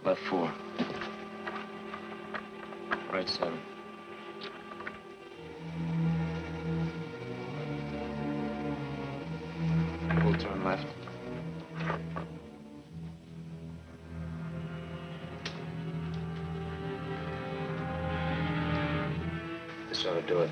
Left 4. Right 7. Full turn left. This ought to do it.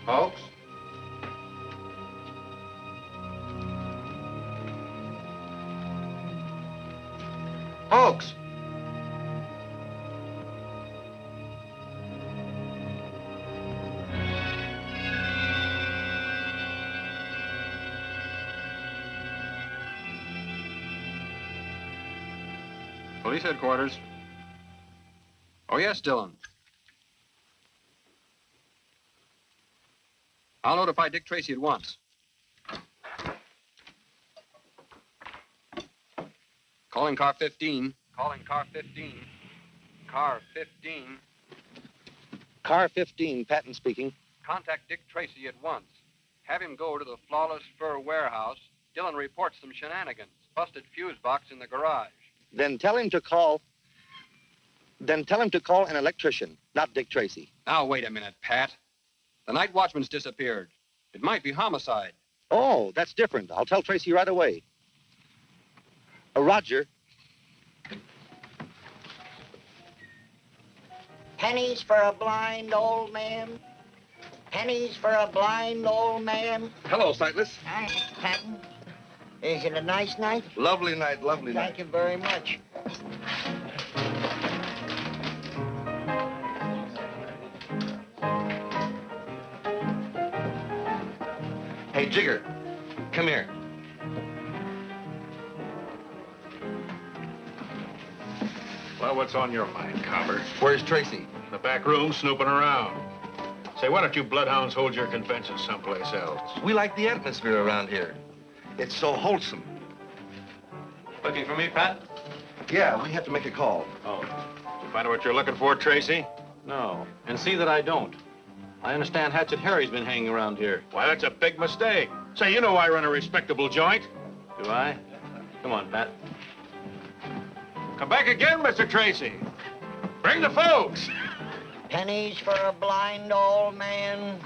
Folks? Folks! Police headquarters. Oh, yes, Dillon. I'll notify Dick Tracy at once. Calling car 15. Calling car 15. Car 15. Car 15, Patton speaking. Contact Dick Tracy at once. Have him go to the Flawless Fur Warehouse. Dillon reports some shenanigans. Busted fuse box in the garage. Then tell him to call an electrician, not Dick Tracy. Now, wait a minute, Pat. The night watchman's disappeared. It might be homicide. Oh, that's different. I'll tell Tracy right away. Roger. Pennies for a blind old man. Pennies for a blind old man. Hello, Sightless. Hi, Patton. Is it a nice night? Lovely night, lovely night. Thank you very much. Hey, Jigger, come here. Well, what's on your mind, Copper? Where's Tracy? In the back room, snooping around. Say, why don't you bloodhounds hold your convention someplace else? We like the atmosphere around here. It's so wholesome. Looking for me, Pat? Yeah, we have to make a call. Oh. Did you find out what you're looking for, Tracy? No, and see that I don't. I understand Hatchet Harry's been hanging around here. Why, that's a big mistake. Say, you know I run a respectable joint. Do I? Come on, Pat. Come back again, Mr. Tracy. Bring the folks. Pennies for a blind old man.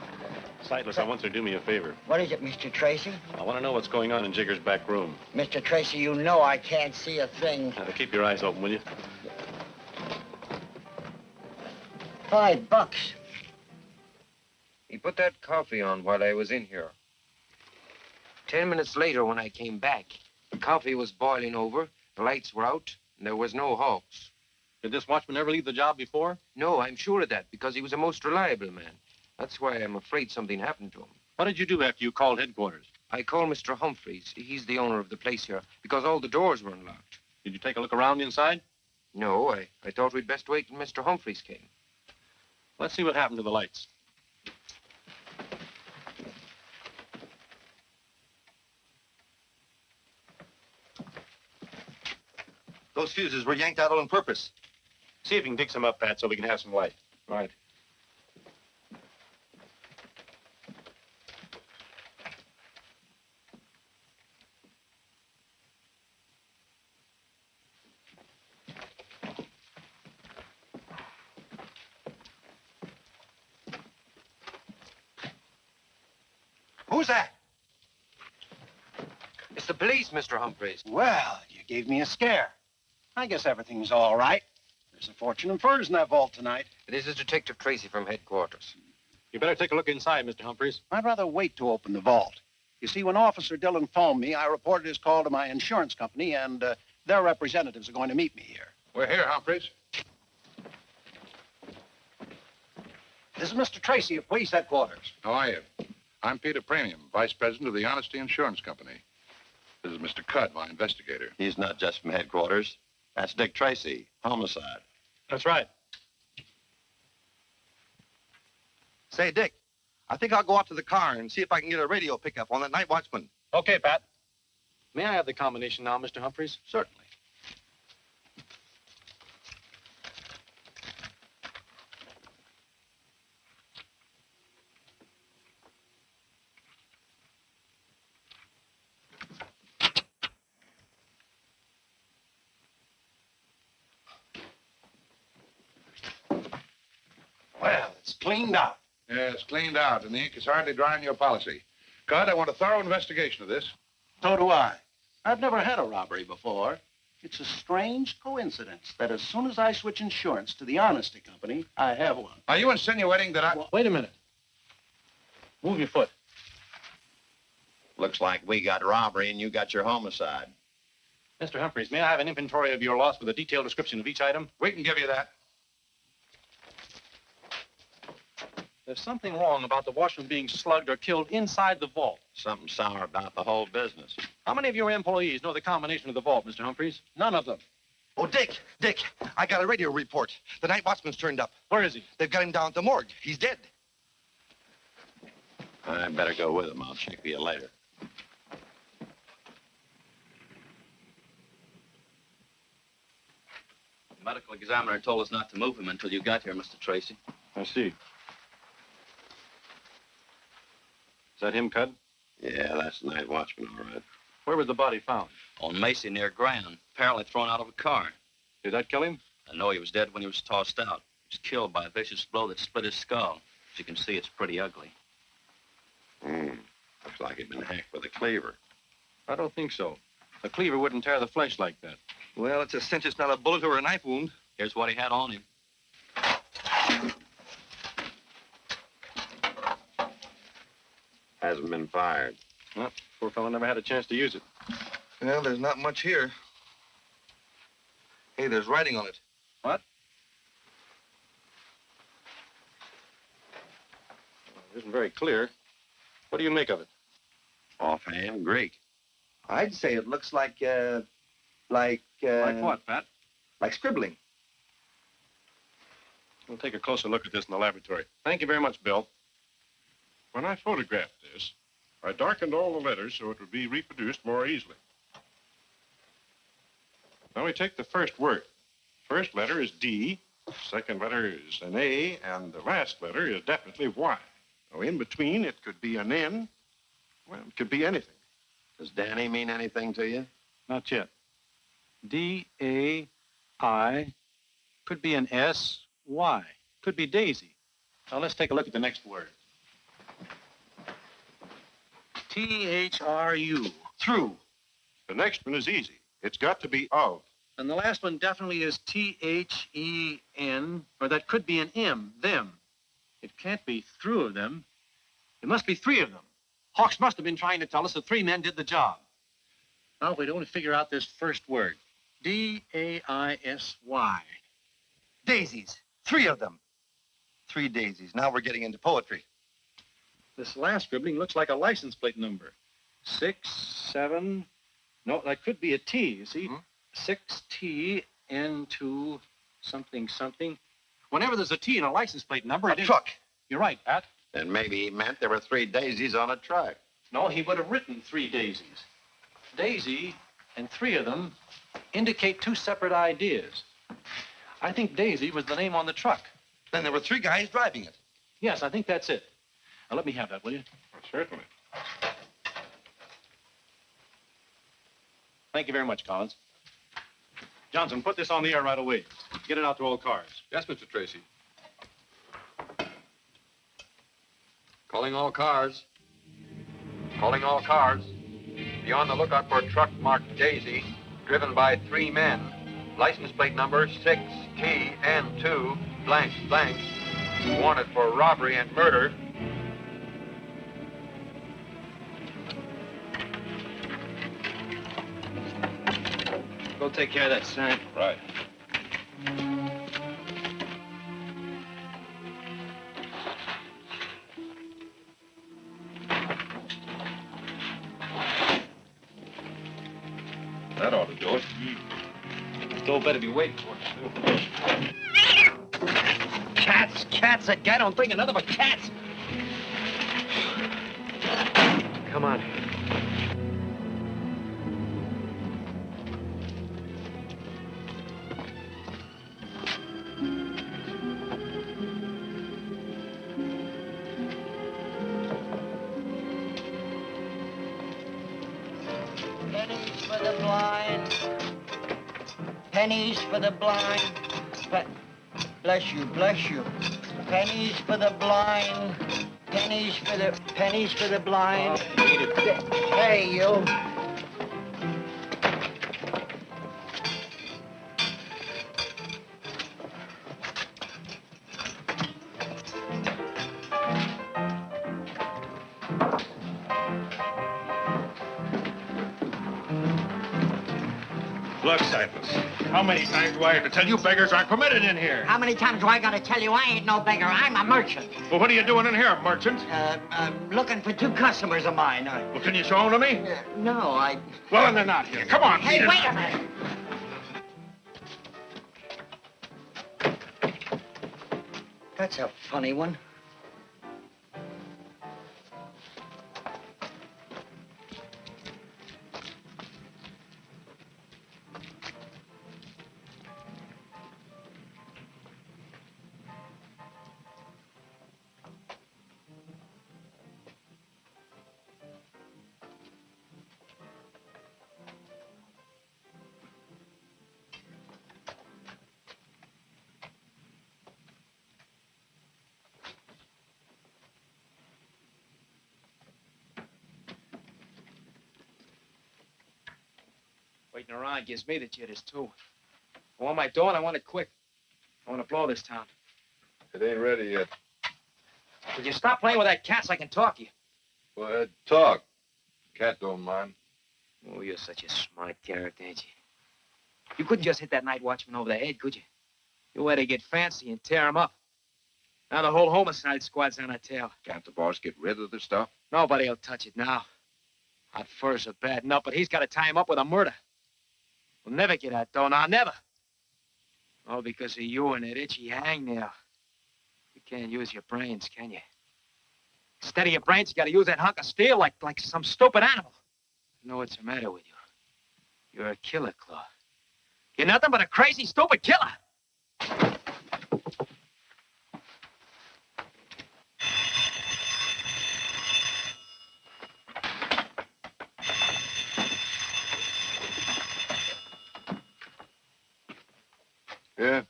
Sightless, I want you to do me a favor. What is it, Mr. Tracy? I want to know what's going on in Jigger's back room. Mr. Tracy, you know I can't see a thing. Now, keep your eyes open, will you? $5. He put that coffee on while I was in here. 10 minutes later, when I came back, the coffee was boiling over, the lights were out, and there was no Hawks. Did this watchman ever leave the job before? No, I'm sure of that, because he was a most reliable man. That's why I'm afraid something happened to him. What did you do after you called headquarters? I called Mr. Humphreys. He's the owner of the place here, because all the doors were unlocked. Did you take a look around inside? No, I thought we'd best wait till Mr. Humphreys came. Let's see what happened to the lights. Those fuses were yanked out on purpose. See if you can dig some up, Pat, so we can have some light. Right. Who's that? It's the police, Mr. Humphreys. Well, you gave me a scare. I guess everything's all right. There's a fortune in furs in that vault tonight. This is Detective Tracy from headquarters. You better take a look inside, Mr. Humphreys. I'd rather wait to open the vault. You see, when Officer Dillon phoned me, I reported his call to my insurance company, and their representatives are going to meet me here. We're here, Humphreys. This is Mr. Tracy of police headquarters. How are you? I'm Peter Premium, Vice President of the Honesty Insurance Company. This is Mr. Cudd, my investigator. He's not just from headquarters. That's Dick Tracy, homicide. That's right. Say, Dick, I think I'll go out to the car and see if I can get a radio pickup on that night watchman. Okay, Pat. May I have the combination now, Mr. Humphreys? Certainly. Well, it's cleaned out. Yeah, it's cleaned out, and the ink is hardly dry on your policy. Cudd, I want a thorough investigation of this. So do I. I've never had a robbery before. It's a strange coincidence that as soon as I switch insurance to the Honesty Company, I have one. Are you insinuating that I... Wait a minute. Move your foot. Looks like we got robbery and you got your homicide. Mr. Humphreys, may I have an inventory of your loss with a detailed description of each item? We can give you that. There's something wrong about the watchman being slugged or killed inside the vault. Something sour about the whole business. How many of your employees know the combination of the vault, Mr. Humphreys? None of them. Oh, Dick, I got a radio report. The night watchman's turned up. Where is he? They've got him down at the morgue. He's dead. I better go with him. I'll check for you later. The medical examiner told us not to move him until you got here, Mr. Tracy. I see. Is that him, Cudd? Yeah, that's the night watchman, all right. Where was the body found? On Macy near Grand, apparently thrown out of a car. Did that kill him? I know he was dead when he was tossed out. He was killed by a vicious blow that split his skull. As you can see, it's pretty ugly. Looks like he'd been hacked with a cleaver. I don't think so. A cleaver wouldn't tear the flesh like that. Well, it's a cinch it's not a bullet or a knife wound. Here's what he had on him. Hasn't been fired. Well, poor fellow never had a chance to use it. Well, there's not much here. Hey, there's writing on it. What? Well, it isn't very clear. What do you make of it? Offhand, Greek. I'd say it looks like Like what, Pat? like scribbling. We'll take a closer look at this in the laboratory. Thank you very much, Bill. When I photographed this, I darkened all the letters so it would be reproduced more easily. Now we take the first word. First letter is D, second letter is an A, and the last letter is definitely Y. Now in between, it could be an N. Well, it could be anything. Does Danny mean anything to you? Not yet. D-A-I. Could be an S-Y. Could be Daisy. Now, let's take a look at the next word. T-H-R-U. Through. The next one is easy. It's got to be of. And the last one definitely is T-H-E-N, or that could be an M, them. It can't be through of them. It must be three of them. Hawks must have been trying to tell us that three men did the job. Now, if we'd only figure out this first word. D-A-I-S-Y. Daisies. Three of them. Three daisies. Now we're getting into poetry. This last scribbling looks like a license plate number. 6, 7. No, that could be a T, you see? 6T, N2, something, something. Whenever there's a T in a license plate number, A truck. You're right, Pat. And maybe he meant there were three daisies on a truck. No, he would have written three daisies. Daisy and three of them indicate two separate ideas. I think Daisy was the name on the truck. Then there were three guys driving it. Yes, I think that's it. Now, let me have that, will you? Certainly. Thank you very much, Collins. Johnson, put this on the air right away. Get it out to all cars. Yes, Mr. Tracy. Calling all cars. Calling all cars. Be on the lookout for a truck marked Daisy, driven by 3 men. License plate number 6TN2 blank blank. Wanted for robbery and murder. Go take care of that sign. Right. That ought to do it. Still better be waiting for it, too. Cats again. I don't think another but cats. Come on. Pennies for the blind. Pennies for the blind. Bless you, bless you. Pennies for the blind. Pennies for the blind. Hey, you. Look, Cypress, how many times do I have to tell you beggars aren't permitted in here? How many times do I gotta tell you I ain't no beggar? I'm a merchant. Well, what are you doing in here, merchant? Looking for 2 customers of mine. Well, can you show them to me? No, I... Well, then they're not here. Come on, Hey, beat it. wait a minute. That's a funny one. Waiting around gives me the jitters, too. I want my dough and I want it quick. I want to blow this town. It ain't ready yet. Would you stop playing with that cat so I can talk to you? Go ahead, talk. Cat don't mind. Oh, you're such a smart character, ain't you? You couldn't just hit that night watchman over the head, could you? You had to get fancy and tear him up. Now the whole homicide squad's on our tail. Can't the boss get rid of the stuff? Nobody'll touch it now. Hot furs are bad enough, but he's got to tie him up with a murder. We'll never get that dough now, never. All because of you and that itchy hangnail. You can't use your brains, can you? Instead of your brains, you got to use that hunk of steel like some stupid animal. You know what's the matter with you? You're a killer, Claw. You're nothing but a crazy, stupid killer. Yeah.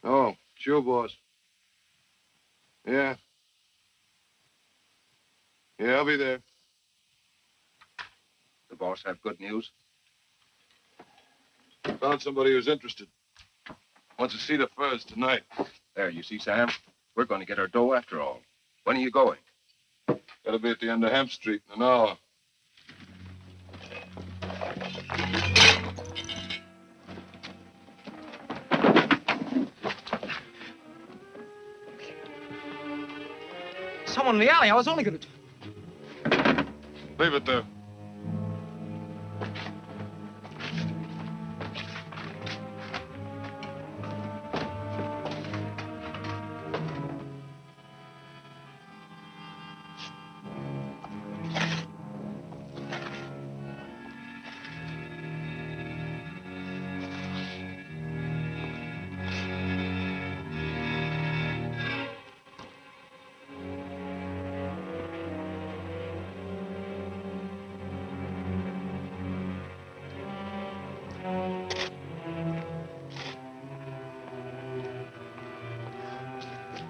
Oh, sure, boss. Yeah. Yeah, I'll be there. The boss have good news? Found somebody who's interested. Wants to see the furs tonight. There, you see, Sam? We're going to get our dough after all. When are you going? Gotta be at the end of Hemp Street in an hour. Someone in the alley. I was only going to... Leave it there.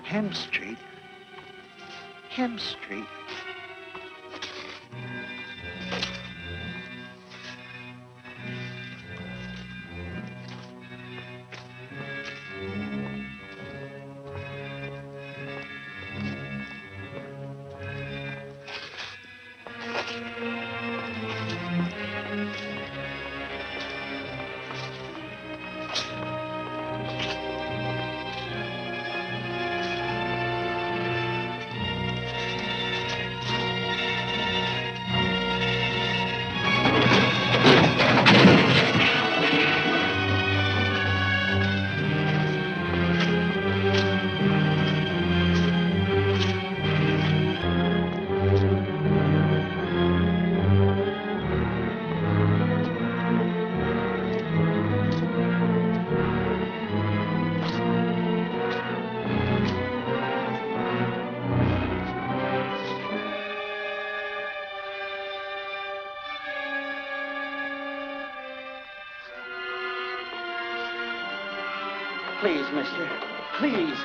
Hemp Street. Hemp Street. Please, mister. Please.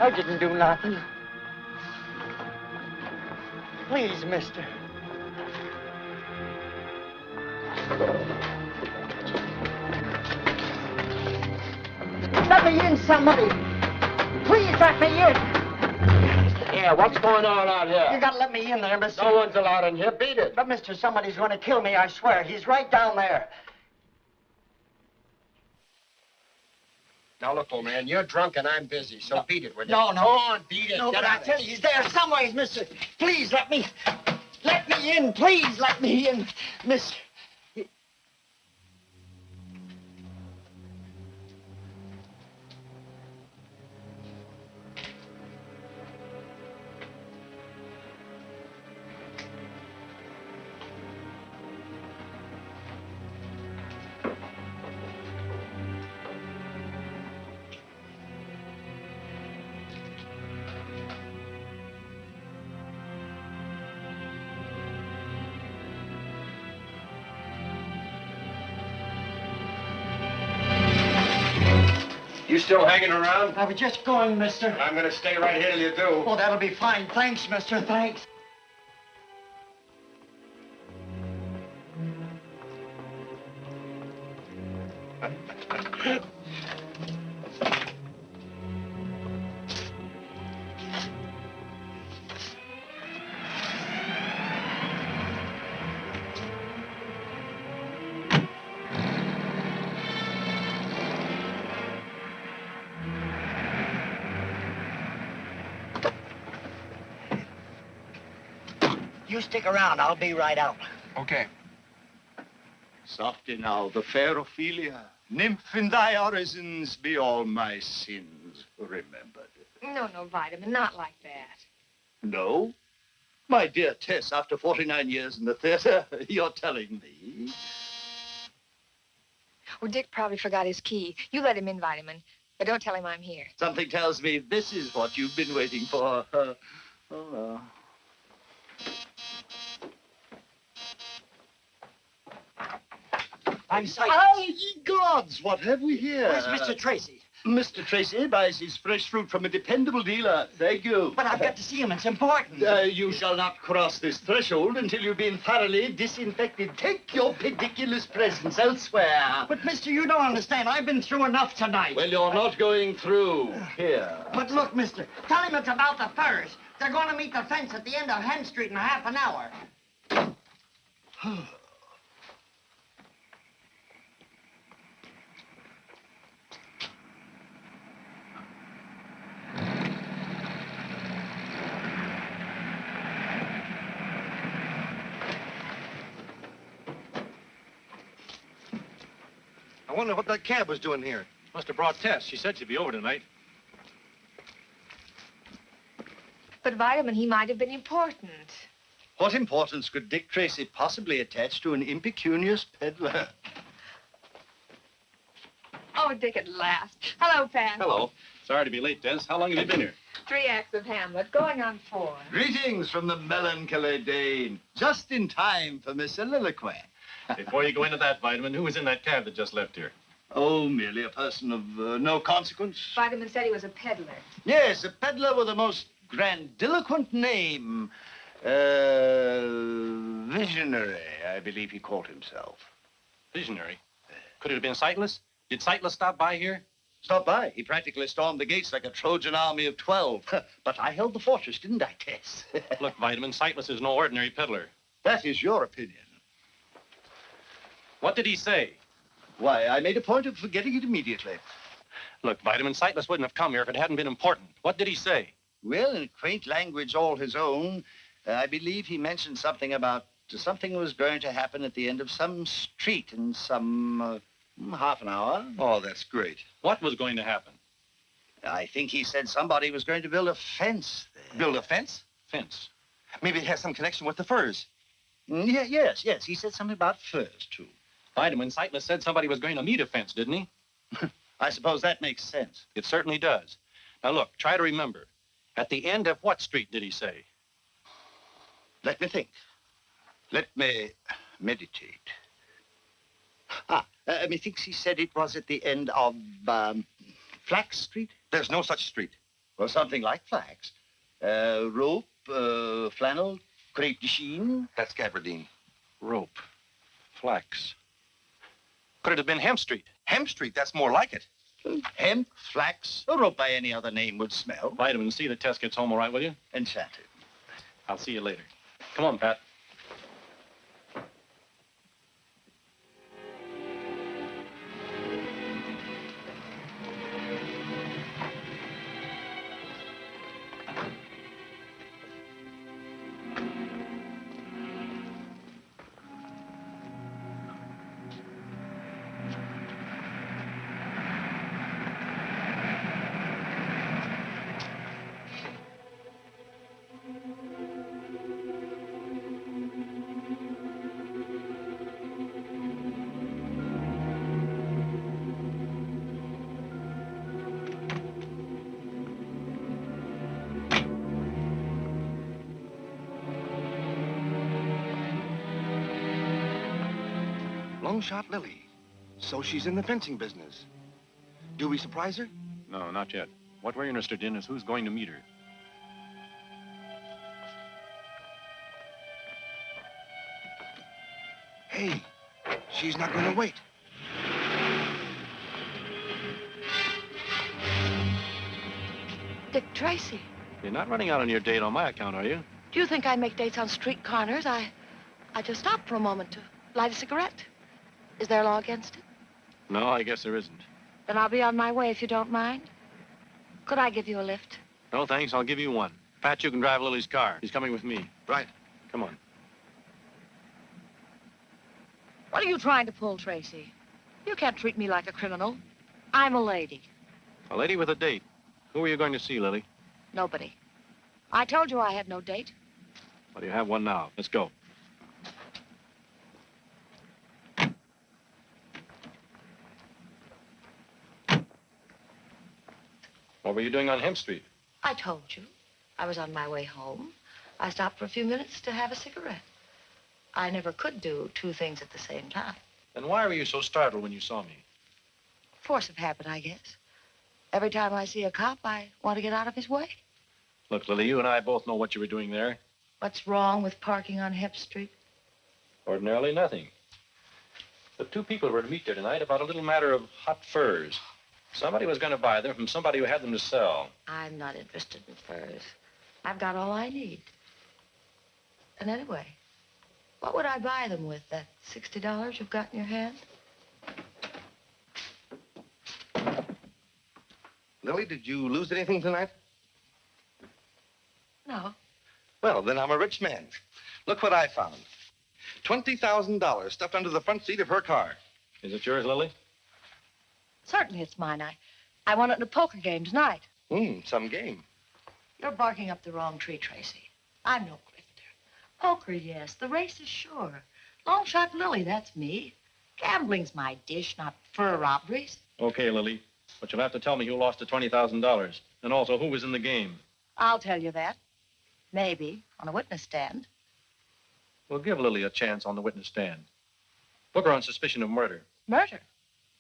I didn't do nothing. Please, mister. Let me in, somebody. Please let me in. Yeah, what's going on out here? You gotta let me in there, mister. No one's allowed in here. Beat it. But, mister, somebody's gonna kill me, I swear. He's right down there. Now, look, old man, you're drunk and I'm busy, so beat it, will you? No. Go on, beat it. No, Get but I out of tell here. you, he's there somewhere, mister. Please let me in. Please let me in, mister. You still hanging around? I was just going, mister. I'm gonna stay right here till you do. Oh, that'll be fine. Thanks, mister. Thanks. You stick around. I'll be right out. Okay. Softly now, the fair Ophelia. Nymph in thy orisons be all my sins remembered. No, Vitamin, not like that. No? My dear Tess, after 49 years in the theater, you're telling me. Well, Dick probably forgot his key. You let him in, Vitamin, but don't tell him I'm here. Something tells me this is what you've been waiting for. I'm sorry. Oh, ye gods, what have we here? Where's Mr. Tracy? Mr. Tracy buys his fresh fruit from a dependable dealer. Thank you. But I've got to see him. It's important. You shall not cross this threshold until you've been thoroughly disinfected. Take your pediculous presence elsewhere. But, mister, you don't understand. I've been through enough tonight. Well, you're not going through. Here. But look, mister, tell him it's about the furs. They're going to meet the fence at the end of Hen Street in half an hour. I wonder what that cab was doing here. Must have brought Tess. She said she'd be over tonight. But, Vitamin, he might have been important. What importance could Dick Tracy possibly attach to an impecunious peddler? Oh, Dick, at last. Hello, Pat. Hello. Sorry to be late, Tess. How long have you been here? 3 acts of Hamlet, going on 4. Greetings from the melancholy Dane. Just in time for Miss Soliloquy. Before you go into that, Vitamin, who was in that cab that just left here? Oh, merely a person of no consequence. Vitamin said he was a peddler. Yes, a peddler with a most grandiloquent name. Visionary, I believe he called himself. Visionary? Could it have been Sightless? Did Sightless stop by here? Stop by. He practically stormed the gates like a Trojan army of 12. But I held the fortress, didn't I, Tess? Look, Vitamin, Sightless is no ordinary peddler. That is your opinion. What did he say? Why, I made a point of forgetting it immediately. Look, Vitamin, Sightless wouldn't have come here if it hadn't been important. What did he say? Well, in quaint language all his own, I believe he mentioned something about something was going to happen at the end of some street in some half an hour. Oh, that's great. What was going to happen? I think he said somebody was going to build a fence there. Build a fence? Fence. Maybe it has some connection with the furs. Yes. He said something about furs, too. Vitamin, Sightless said somebody was going to meet a fence, didn't he? I suppose that makes sense. It certainly does. Now, look, try to remember. At the end of what street did he say? Let me think. Let me meditate. Methinks he said it was at the end of Flax Street? There's no such street. Well, something like flax. Rope, flannel, crepe de chine. That's gabardine. Rope. Flax. Could it have been Hemp Street? Hemp Street, that's more like it. Hemp, flax, a rope by any other name would smell. Vitamin C, the Tess gets home all right, will you? Enchanted. I'll see you later. Come on, Pat. Long shot Lily. So she's in the fencing business. Do we surprise her? No, not yet. What we're interested in is who's going to meet her. Hey, she's not going to wait. Dick Tracy, You're not running out on your date on my account, are you? do you think I make dates on street corners? I just stopped for a moment to light a cigarette. Is there a law against it? No, I guess there isn't. Then I'll be on my way if you don't mind. Could I give you a lift? No, thanks. I'll give you one. Pat, you can drive Lily's car. He's coming with me. Right. Come on. What are you trying to pull, Tracy? You can't treat me like a criminal. I'm a lady. A lady with a date. Who are you going to see, Lily? Nobody. I told you I had no date. Well, you have one now. Let's go. What were you doing on Hemp Street? I told you. I was on my way home. I stopped for a few minutes to have a cigarette. I never could do two things at the same time. Then why were you so startled when you saw me? Force of habit, I guess. Every time I see a cop, I want to get out of his way. Look, Lily, you and I both know what you were doing there. What's wrong with parking on Hemp Street? Ordinarily nothing. The two people were to meet there tonight about a little matter of hot furs. Somebody was going to buy them from somebody who had them to sell. I'm not interested in furs. I've got all I need. And anyway, what would I buy them with, that $60 you've got in your hand? Lily, did you lose anything tonight? No. Well, then I'm a rich man. Look what I found. $20,000 stuffed under the front seat of her car. Is it yours, Lily? Certainly it's mine. I won it in a poker game tonight. Some game. You're barking up the wrong tree, Tracy. I'm no grifter. Poker, yes. The race is sure. Long shot Lily, that's me. Gambling's my dish, not fur robberies. Okay, Lily. But you'll have to tell me who lost the $20,000. And also who was in the game. I'll tell you that. Maybe, on a witness stand. We'll give Lily a chance on the witness stand. Book her on suspicion of murder. Murder?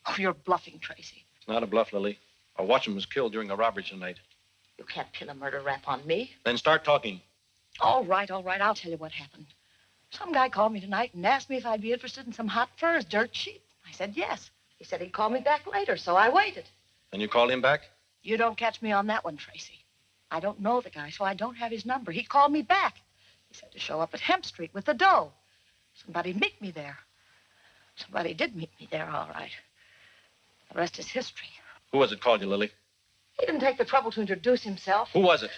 Oh, you're bluffing, Tracy. It's not a bluff, Lily. A watchman was killed during a robbery tonight. You can't pin a murder rap on me. Then start talking. All right. I'll tell you what happened. Some guy called me tonight and asked me if I'd be interested in some hot furs, dirt cheap. I said yes. He said he'd call me back later, so I waited. And you called him back? You don't catch me on that one, Tracy. I don't know the guy, so I don't have his number. He called me back. He said to show up at Hemp Street with the dough. Somebody'd meet me there. Somebody did meet me there, all right. The rest is history. Who was it called you, Lily? He didn't take the trouble to introduce himself. Who was it?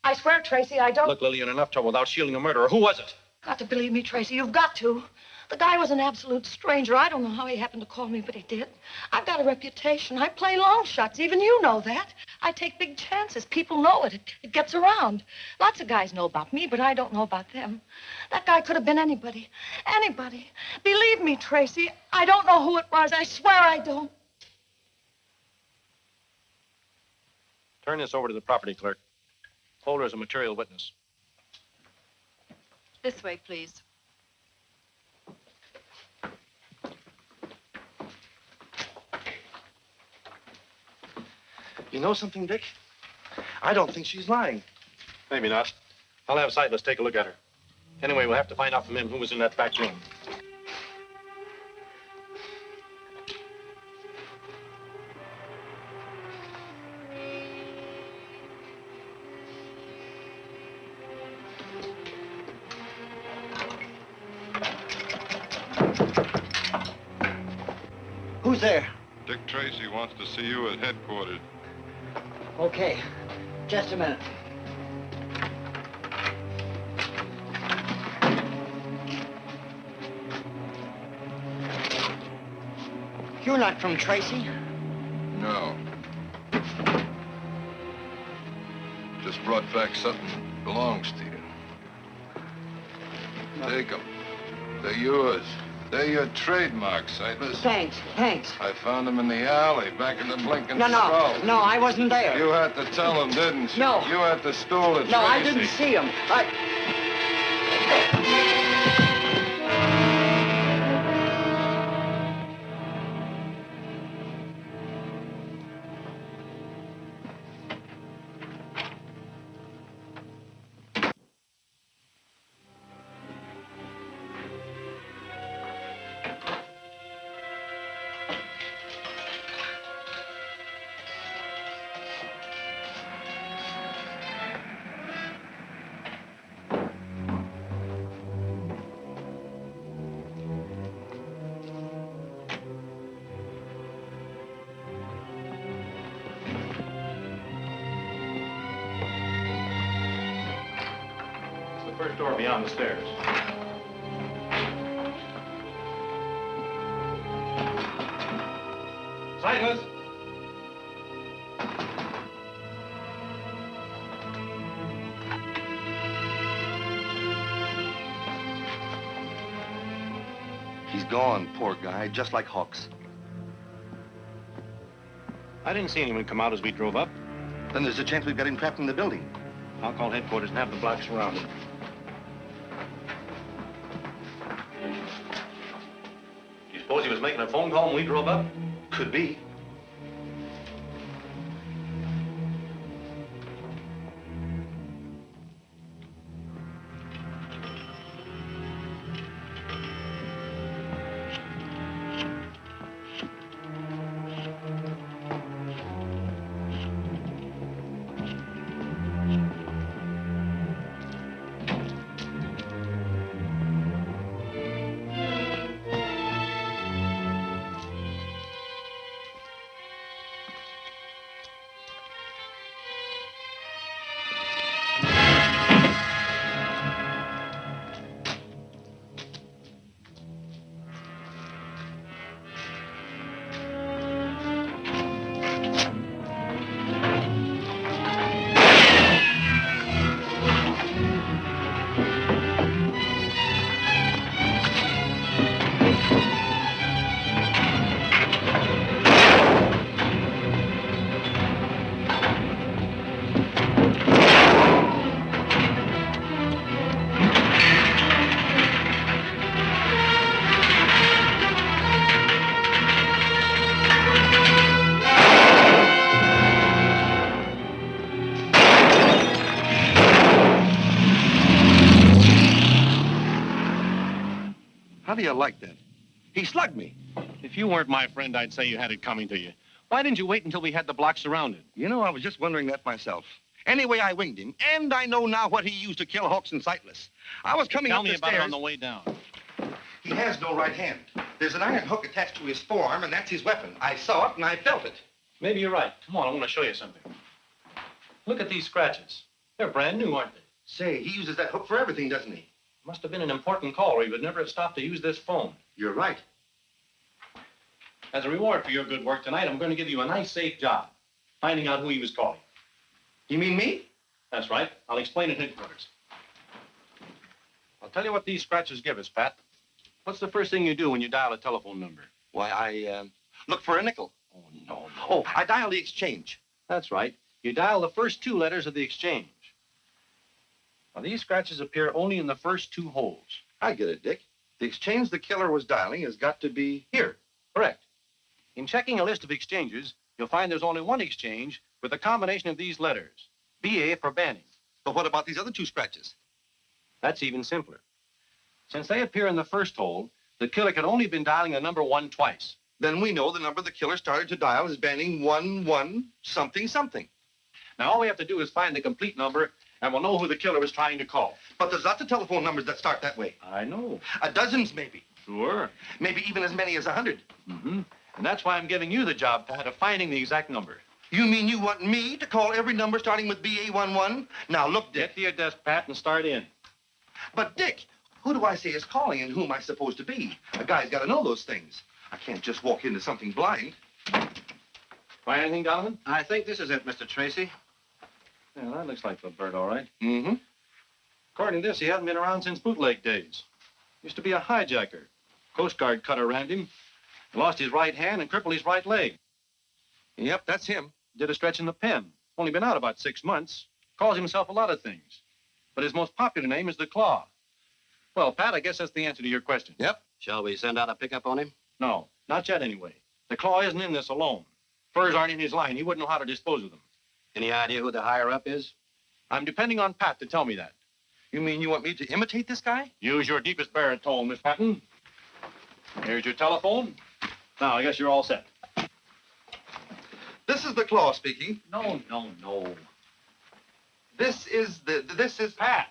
I swear, Tracy, I don't... Look, Lily, you're in enough trouble without shielding a murderer. Who was it? Got to believe me, Tracy. You've got to. The guy was an absolute stranger. I don't know how he happened to call me, but he did. I've got a reputation. I play long shots. Even you know that. I take big chances. People know it. It gets around. Lots of guys know about me, but I don't know about them. That guy could have been anybody. Anybody. Believe me, Tracy, I don't know who it was. I swear I don't. Turn this over to the property clerk. Hold her as a material witness. This way, please. You know something, Dick? I don't think she's lying. Maybe not. I'll have Sightless take a look at her. Anyway, we'll have to find out from him who was in that back room. Who's there? Dick Tracy wants to see you at headquarters. Okay. Just a minute. You're not from Tracy? No. Just brought back something that belongs to you. No. Take them. They're yours. They're your trademarks, Sightless. Thanks. I found them in the alley, back in the blinking No, skull. no, I wasn't there. You had to tell them, didn't you? No. You had to stool at Tracy. No, I didn't see him. First door beyond the stairs. Sightless! He's gone, poor guy, just like Hawks. I didn't see anyone come out as we drove up. Then there's a chance we've got him trapped in the building. I'll call headquarters and have the block surrounded. Do you suppose he was making a phone call when we drove up? Could be. How do you like that? He slugged me. If you weren't my friend, I'd say you had it coming to you. Why didn't you wait until we had the block surrounded? You know, I was just wondering that myself. Anyway, I winged him, and I know now what he used to kill Hawks and Sightless. I was coming Tell up me the about stairs. it on the way down. He has no right hand. There's an iron hook attached to his forearm, and that's his weapon. I saw it, and I felt it. Maybe you're right. Come on, I want to show you something. Look at these scratches. They're brand new, aren't they? Say, he uses that hook for everything, doesn't he? Must have been an important call, or he would never have stopped to use this phone. You're right. As a reward for your good work tonight, I'm going to give you a nice, safe job, finding out who he was calling. You mean me? That's right. I'll explain at headquarters. I'll tell you what these scratches give us, Pat. What's the first thing you do when you dial a telephone number? Why, I look for a nickel. Oh, no. Oh, I dial the exchange. That's right. You dial the first two letters of the exchange. Now, these scratches appear only in the first two holes. I get it, Dick. The exchange the killer was dialing has got to be here. Correct. In checking a list of exchanges, you'll find there's only one exchange with a combination of these letters. B.A. for Banning. But what about these other two scratches? That's even simpler. Since they appear in the first hole, the killer could only have been dialing the number 1 twice. Then we know the number the killer started to dial is Banning 11 something something. Now, all we have to do is find the complete number, and we'll know who the killer was trying to call. But there's lots of telephone numbers that start that way. I know. Dozens, maybe. Sure. Maybe even as many as 100. Mm-hmm. And that's why I'm giving you the job, Pat, of finding the exact number. You mean you want me to call every number starting with BA11? Now, look, Dick. Get to your desk, Pat, and start in. But, Dick, who do I say is calling and who am I supposed to be? A guy's got to know those things. I can't just walk into something blind. Find anything, Donovan? I think this is it, Mr. Tracy. Yeah, that looks like the Byrd, all right. Mm-hmm. According to this, he hasn't been around since bootleg days. Used to be a hijacker. Coast Guard cutter rammed him. Lost his right hand and crippled his right leg. Yep, that's him. Did a stretch in the pen. Only been out about 6 months. Calls himself a lot of things. But his most popular name is the Claw. Well, Pat, I guess that's the answer to your question. Yep. Shall we send out a pickup on him? No, not yet anyway. The Claw isn't in this alone. Furs aren't in his line. He wouldn't know how to dispose of them. Any idea who the higher-up is? I'm depending on Pat to tell me that. You mean you want me to imitate this guy? Use your deepest baritone, Miss Patton. Here's your telephone. Now, I guess you're all set. This is the Claw speaking. No. This is Pat.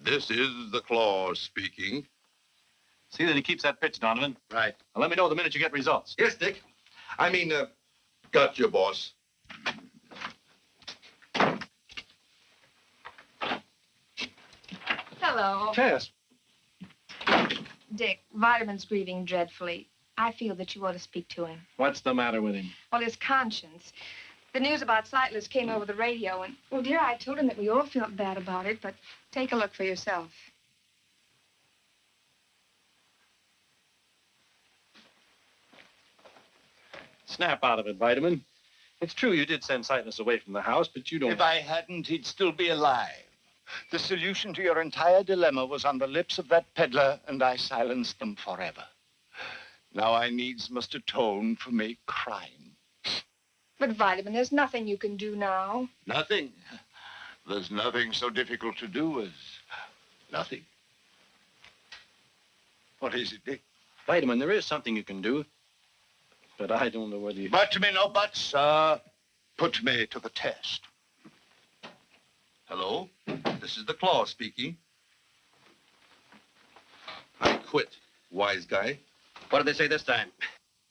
This is the Claw speaking. See that he keeps that pitch, Donovan. Right. Now, let me know the minute you get results. Yes, Dick. I mean, Gotcha, boss. Hello. Tess. Dick, Vitamin's grieving dreadfully. I feel that you ought to speak to him. What's the matter with him? Well, his conscience. The news about sightless came over the radio, and, well, dear, I told him that we all felt bad about it, but take a look for yourself. Snap out of it, Vitamin. It's true you did send Sightless away from the house, but you don't... If I hadn't, he'd still be alive. The solution to your entire dilemma was on the lips of that peddler, and I silenced them forever. Now I needs must atone for my crime. But, Vitamin, there's nothing you can do now. Nothing. There's nothing so difficult to do as nothing. What is it, Dick? Vitamin, there is something you can do, but I don't know whether you... But me no buts, sir. Put me to the test. hello. This is the Claw speaking. I quit, wise guy. What did they say this time?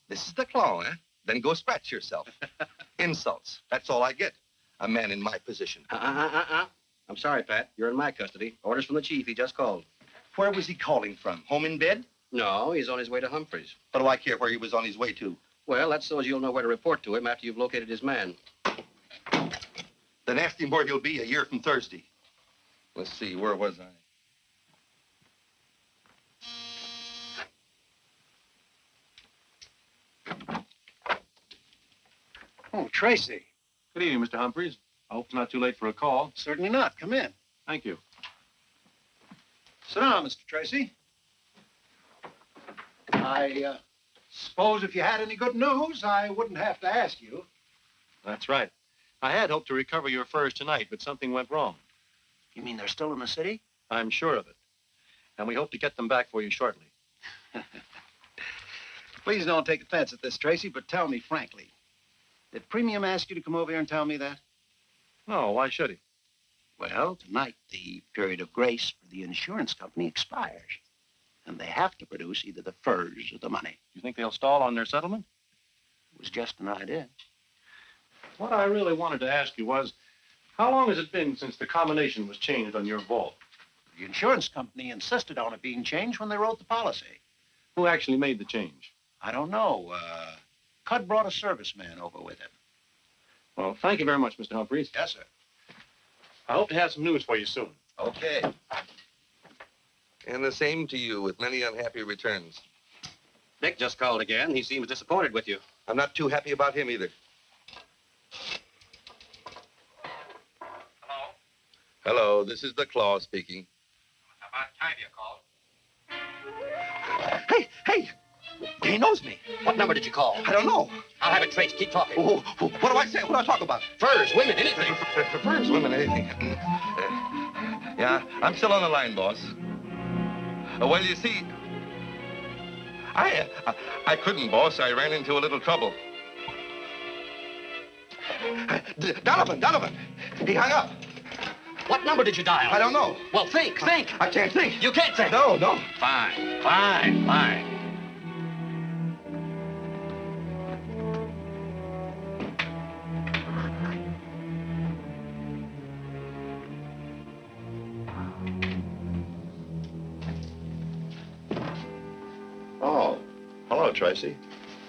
This is the Claw, eh? Then go scratch yourself. Insults. That's all I get. A man in my position. I'm sorry, Pat. You're in my custody. Orders from the chief. He just called. Where was he calling from? Home in bed? No, he's on his way to Humphreys. What do I care where he was on his way to? Well, that's so as you'll know where to report to him after you've located his man. Then ask him where he'll be a year from Thursday. Let's see, where was I? Oh, Tracy. Good evening, Mr. Humphreys. I hope it's not too late for a call. Certainly not. Come in. Thank you. Sit down, Mr. Tracy. I suppose if you had any good news, I wouldn't have to ask you. That's right. I had hoped to recover your furs tonight, but something went wrong. You mean they're still in the city? I'm sure of it. And we hope to get them back for you shortly. Please don't take offense at this, Tracy, but tell me frankly. Did Premium ask you to come over here and tell me that? No, why should he? Well, tonight the period of grace for the insurance company expires. And they have to produce either the furs or the money. You think they'll stall on their settlement? It was just an idea. What I really wanted to ask you was, how long has it been since the combination was changed on your vault? The insurance company insisted on it being changed when they wrote the policy. Who actually made the change? I don't know. Cud brought a serviceman over with him. Well, thank you very much, Mr. Humphreys. Yes, sir. I hope to have some news for you soon. Okay. And the same to you, with many unhappy returns. Dick just called again. He seems disappointed with you. I'm not too happy about him either. Hello, this is the Claw speaking. About time you called. Hey! He knows me. What number did you call? I don't know. I'll have it traced. Keep talking. What do I say? What do I talk about? Furs, women, anything. Furs, women, anything. Yeah, I'm still on the line, boss. Well, you see, I couldn't, boss. I ran into a little trouble. Donovan. He hung up. What number did you dial? I don't know. Well, think. I can't think. You can't think. No. Fine. Oh, hello, Tracy.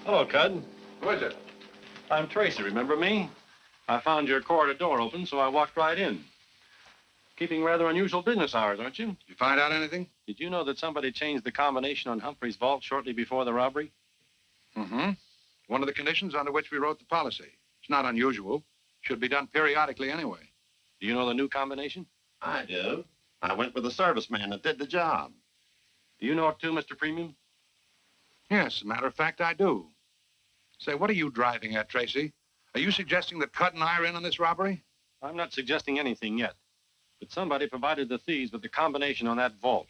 Hello, Cud. Who is it? I'm Tracy, remember me? I found your corridor door open, so I walked right in. Keeping rather unusual business hours, aren't you? You find out anything? Did you know that somebody changed the combination on Humphrey's vault shortly before the robbery? Mm-hmm. One of the conditions under which we wrote the policy. It's not unusual. Should be done periodically anyway. Do you know the new combination? I do. I went with the serviceman that did the job. Do you know it too, Mr. Premium? Yes, as a matter of fact, I do. Say, what are you driving at, Tracy? Are you suggesting that Cud and I are in on this robbery? I'm not suggesting anything yet, but somebody provided the thieves with the combination on that vault.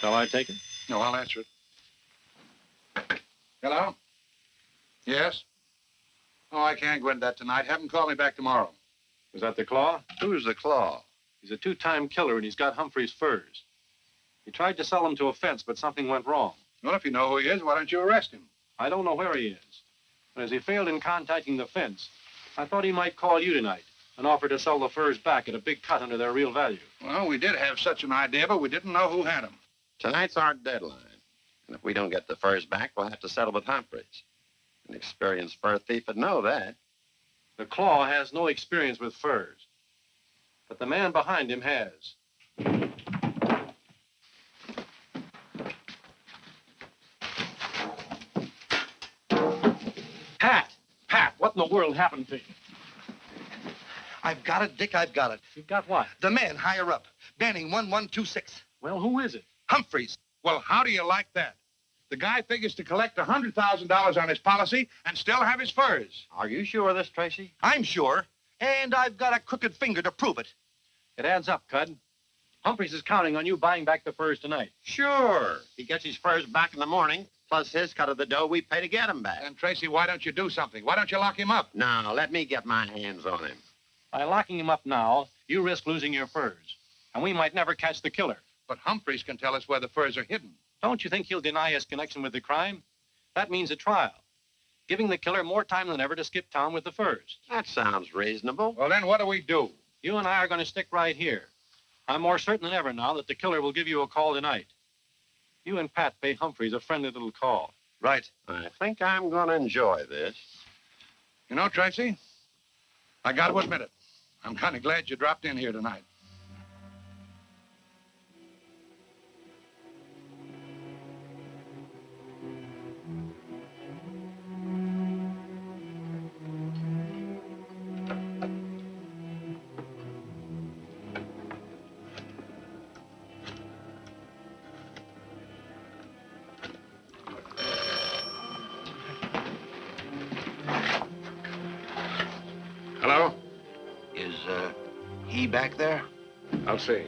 Shall I take it? No, I'll answer it. Hello? Yes? Oh, I can't go into that tonight. Have him call me back tomorrow. Was that the Claw? Who's the Claw? He's a two-time killer, and he's got Humphrey's furs. He tried to sell them to a fence, but something went wrong. Well, if you know who he is, why don't you arrest him? I don't know where he is. But as he failed in contacting the fence, I thought he might call you tonight and offer to sell the furs back at a big cut under their real value. Well, we did have such an idea, but we didn't know who had them. Tonight's our deadline. And if we don't get the furs back, we'll have to settle with Humphreys. An experienced fur thief would know that. The Claw has no experience with furs, but the man behind him has. Pat, what in the world happened to you? I've got it, Dick, I've got it. You've got what? The man higher up, Banning 1126. Well, who is it? Humphreys. Well, how do you like that? The guy figures to collect $100,000 on his policy and still have his furs. Are you sure of this, Tracy? I'm sure, and I've got a crooked finger to prove it. It adds up, Cud. Humphreys is counting on you buying back the furs tonight. Sure. He gets his furs back in the morning, plus his cut of the dough we pay to get him back. And, Tracy, why don't you do something? Why don't you lock him up? Now, let me get my hands on him. By locking him up now, you risk losing your furs, and we might never catch the killer. But Humphreys can tell us where the furs are hidden. Don't you think he'll deny his connection with the crime? That means a trial, giving the killer more time than ever to skip town with the furs. That sounds reasonable. Well, then what do we do? You and I are going to stick right here. I'm more certain than ever now that the killer will give you a call tonight. You and Pat pay Humphreys a friendly little call. Right. I think I'm going to enjoy this. You know, Tracy, I got to admit it. I'm kind of glad you dropped in here tonight. Hello? Is, he back there? I'll see.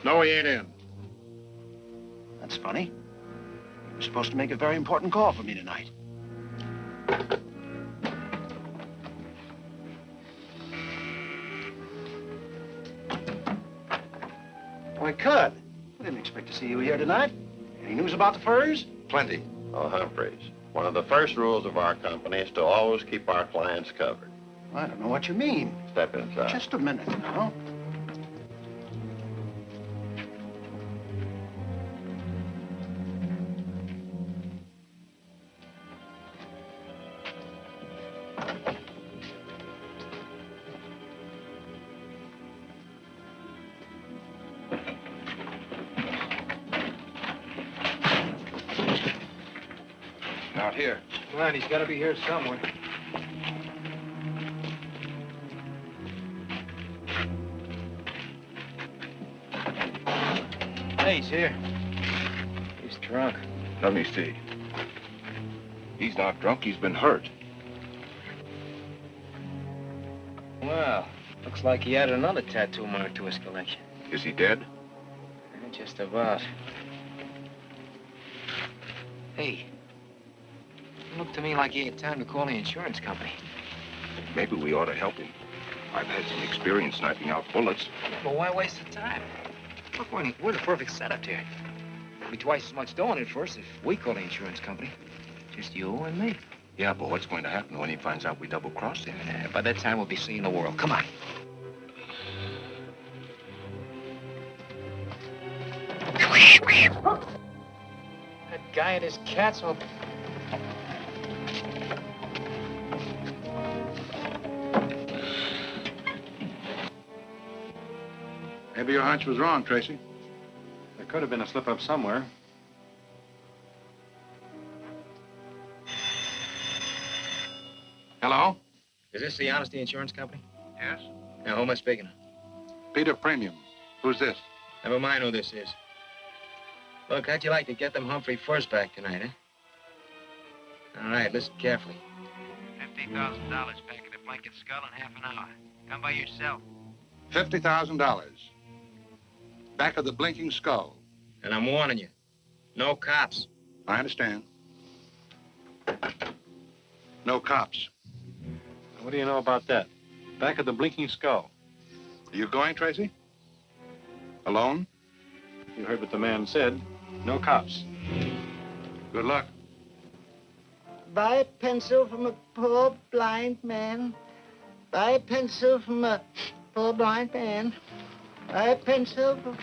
No, he ain't in. That's funny. He was supposed to make a very important call for me tonight. Why, Cud, I didn't expect to see you here tonight. Any news about the furs? Plenty. Oh, Humphreys, one of the first rules of our company is to always keep our clients covered. I don't know what you mean. Step inside. Just a minute now. Not here. Come on, he's got to be here somewhere. Hey, he's here. He's drunk. Let me see. He's not drunk. He's been hurt. Well, looks like he added another tattoo mark to his collection. Is he dead? Just about. Hey, it looked to me like he had time to call the insurance company. Maybe we ought to help him. I've had some experience sniping out bullets. But why waste the time? Look, we're the perfect setup here. There'll be twice as much dough in it for us if we call the insurance company. Just you and me. Yeah, but what's going to happen when he finds out we double-crossed him? By that time, we'll be seeing the world. Come on. That guy and his cats will... Maybe your hunch was wrong, Tracy. There could have been a slip-up somewhere. Hello? Is this the Honesty Insurance Company? Yes? Now, who am I speaking to? Peter Premium. Who's this? Never mind who this is. Look, how'd you like to get them Humphrey first back tonight, huh? All right, listen carefully. $50,000 back at the Blanket Skull in half an hour. Come by yourself. $50,000. Back of the Blinking Skull. And I'm warning you, no cops. I understand. No cops. What do you know about that? Back of the Blinking Skull. Are you going, Tracy? Alone? You heard what the man said. No cops. Good luck. Buy a pencil from a poor blind man. Buy a pencil from a poor blind man. Buy a pencil from...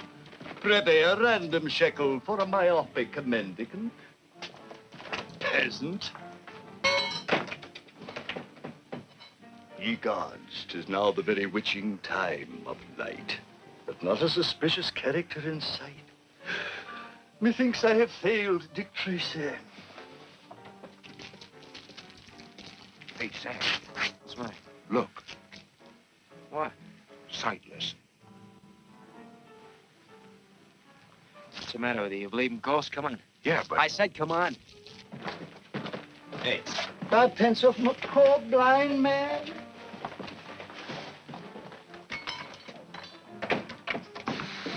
Prithee, a random shekel for a myopic mendicant. Peasant. Ye gods, 'tis now the very witching time of night, but not a suspicious character in sight. Methinks I have failed Dick Tracy. Hey, Sam. What's the matter? Look. What? Sightless. What's the matter with you? You believe in ghosts? Come on. Yeah, but... I said come on. Hey. Buy a pencil from a poor blind man.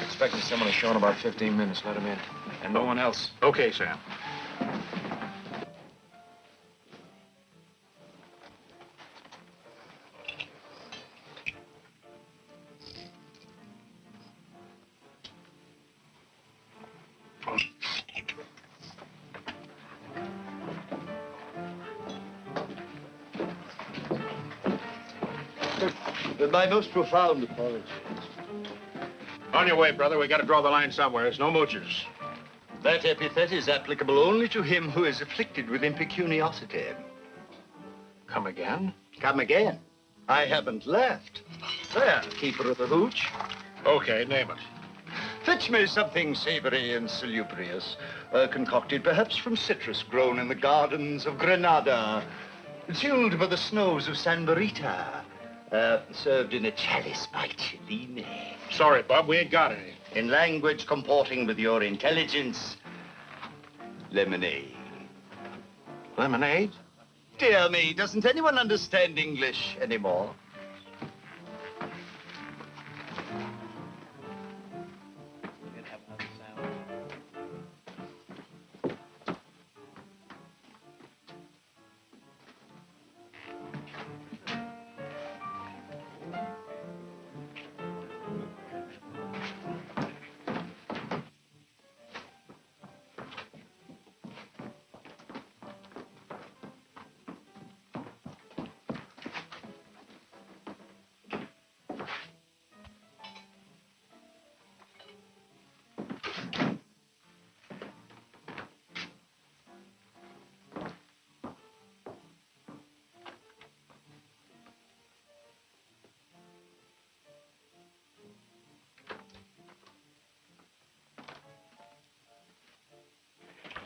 Expecting someone to show in about 15 minutes. Let him in. And no one else. Okay, Sam. My most profound apologies. On your way, brother. We got to draw the line somewhere. There's no moochers. That epithet is applicable only to him who is afflicted with impecuniosity. Come again? Come again. I haven't left. There, keeper of the hooch. Okay, name it. Fetch me something savory and salubrious, concocted perhaps from citrus grown in the gardens of Granada, chilled by the snows of San Barita, served in a chalice by Cellini. Sorry, Bob, we ain't got any. In language comporting with your intelligence, lemonade. Lemonade? Dear me, doesn't anyone understand English anymore?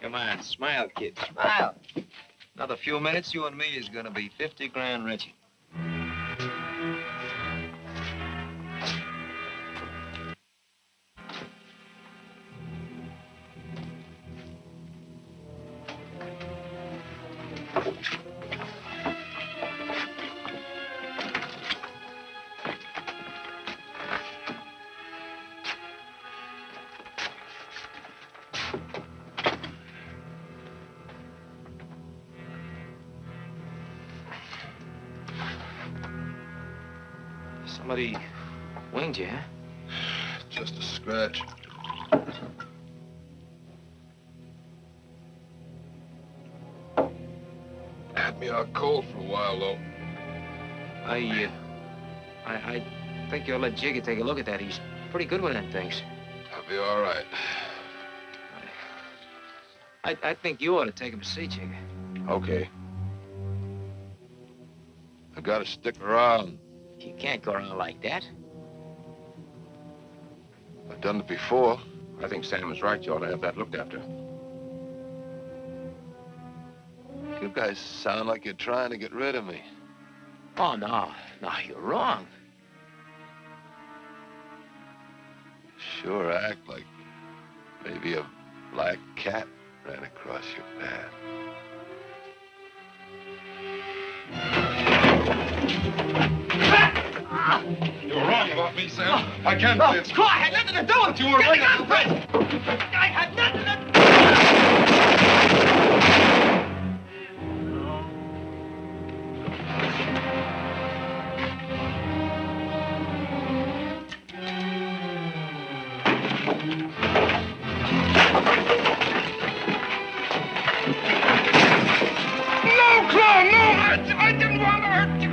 Come on, smile, kid. Smile. Another few minutes, you and me is gonna be 50 grand richer. Somebody winged you, huh? Just a scratch. Had me out cold for a while, though. I think you'll let Jiggy take a look at that. He's pretty good with them things. I'll be all right. I think you ought to take him to see Jiggy. Okay. I gotta stick around. You can't go around like that. I've done it before. I think Sam is right. You ought to have that looked after. You guys sound like you're trying to get rid of me. Oh, no, you're wrong. Sure act like maybe a black cat ran across your path. You were wrong about me, Sam. I can't say it's... I had nothing to do with it. You were right. I had nothing to No, Claw, no! I didn't want to hurt you.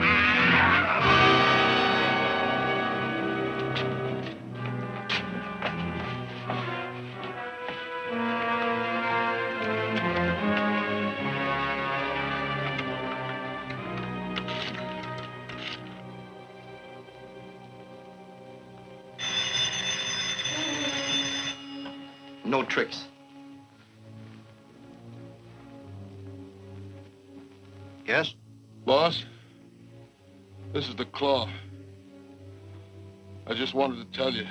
No tricks. Yes? Boss, this is the Claw. I just wanted to tell you,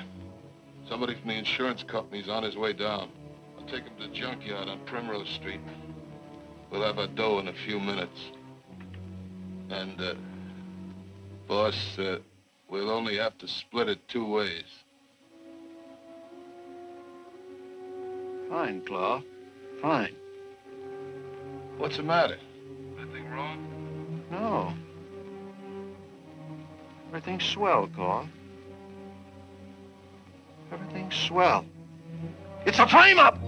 somebody from the insurance company's on his way down. I'll take him to the junkyard on Primrose Street. We'll have our dough in a few minutes. And, boss, we'll only have to split it 2 ways. Fine, Claw. Fine. What's the matter? Anything wrong? No. Everything's swell, Claw. Everything's swell. It's a frame-up!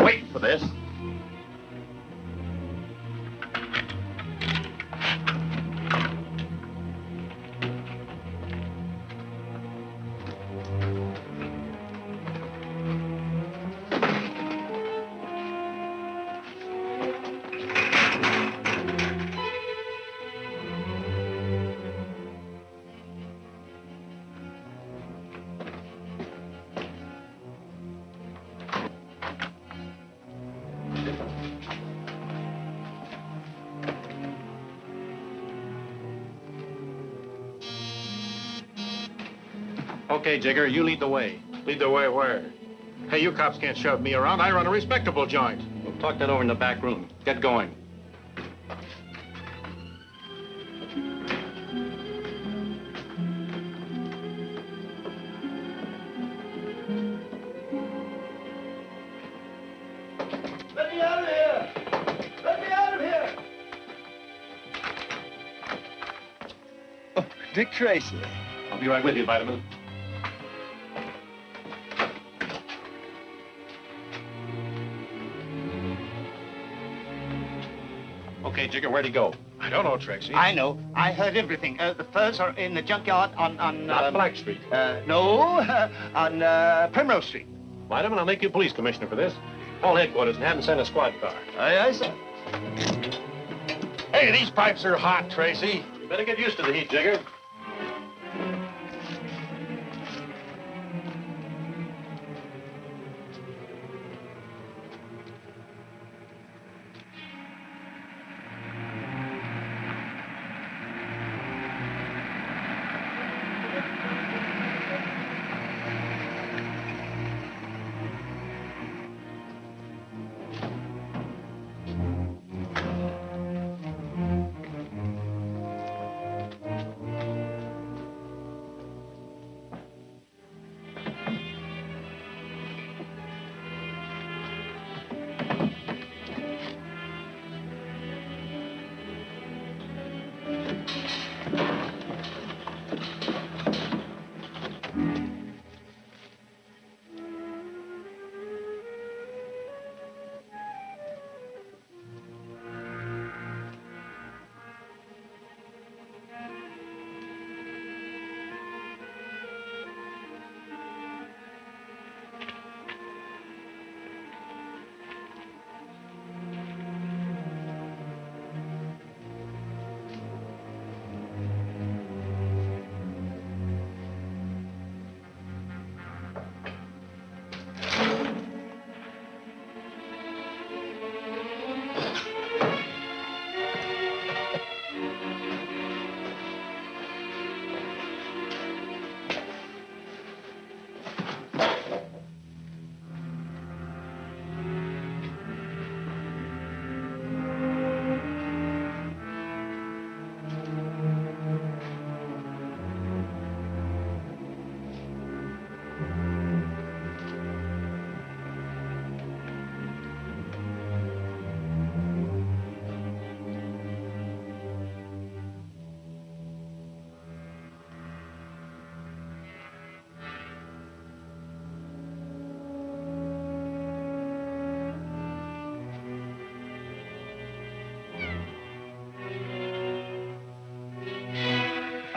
Wait for this. Okay, Jigger, you lead the way. Lead the way where? Hey, you cops can't shove me around. I run a respectable joint. We'll talk that over in the back room. Get going. Let me out of here! Let me out of here! Oh, Dick Tracy. I'll be right with you, Vitamin. Okay, Jigger, where'd he go? I don't know, Tracy. I know. I heard everything. The furs are in the junkyard on... Not Black Street. No, on Primrose Street. Vitamin, I'll make you police commissioner for this. Call headquarters and have them send a squad car. Aye, aye, sir. Hey, these pipes are hot, Tracy. You better get used to the heat, Jigger.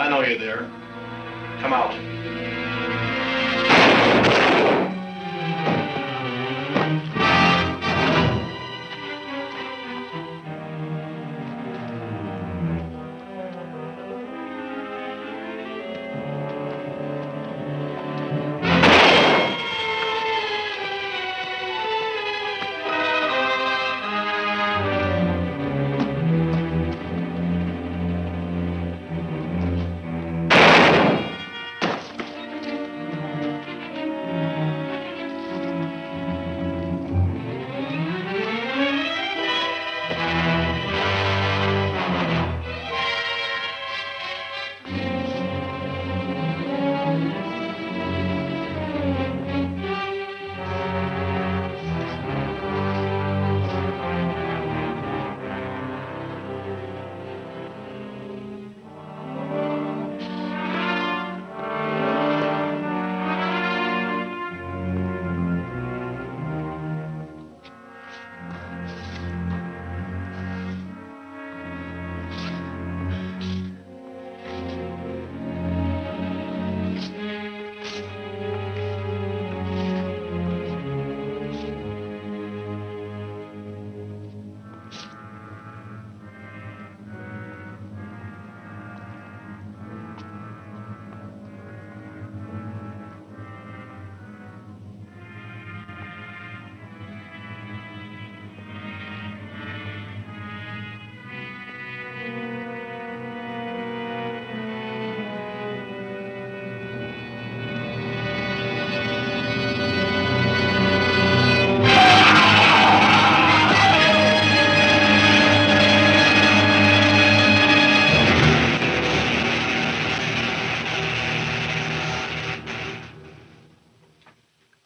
I know you're there. Come out.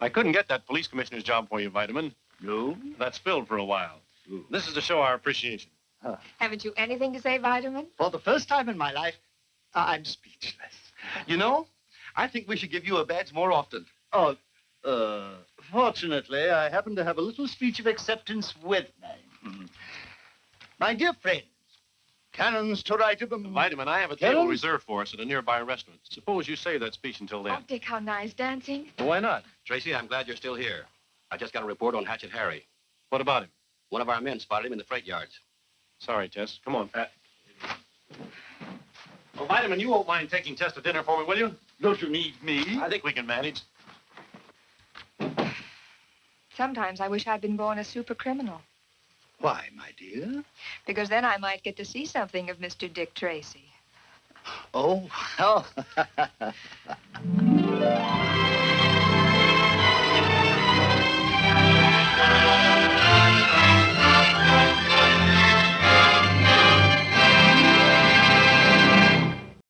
I couldn't get that police commissioner's job for you, Vitamin. No? That's filled for a while. Ooh. This is to show our appreciation. Haven't you anything to say, Vitamin? For the first time in my life, I'm speechless. You know, I think we should give you a badge more often. Oh, fortunately, I happen to have a little speech of acceptance with me. My dear friends, cannons to right of them. Vitamin, I have a table reserved for us at a nearby restaurant. Suppose you save that speech until then. Oh, Dick, how nice. Dancing? Well, why not? Tracy, I'm glad you're still here. I just got a report on Hatchet Harry. What about him? One of our men spotted him in the freight yards. Sorry, Tess. Come on. Well, Vitamin, you won't mind taking Tess to dinner for me, will you? Don't you need me? I think we can manage. Sometimes I wish I'd been born a super criminal. Why, my dear? Because then I might get to see something of Mr. Dick Tracy. Oh, well.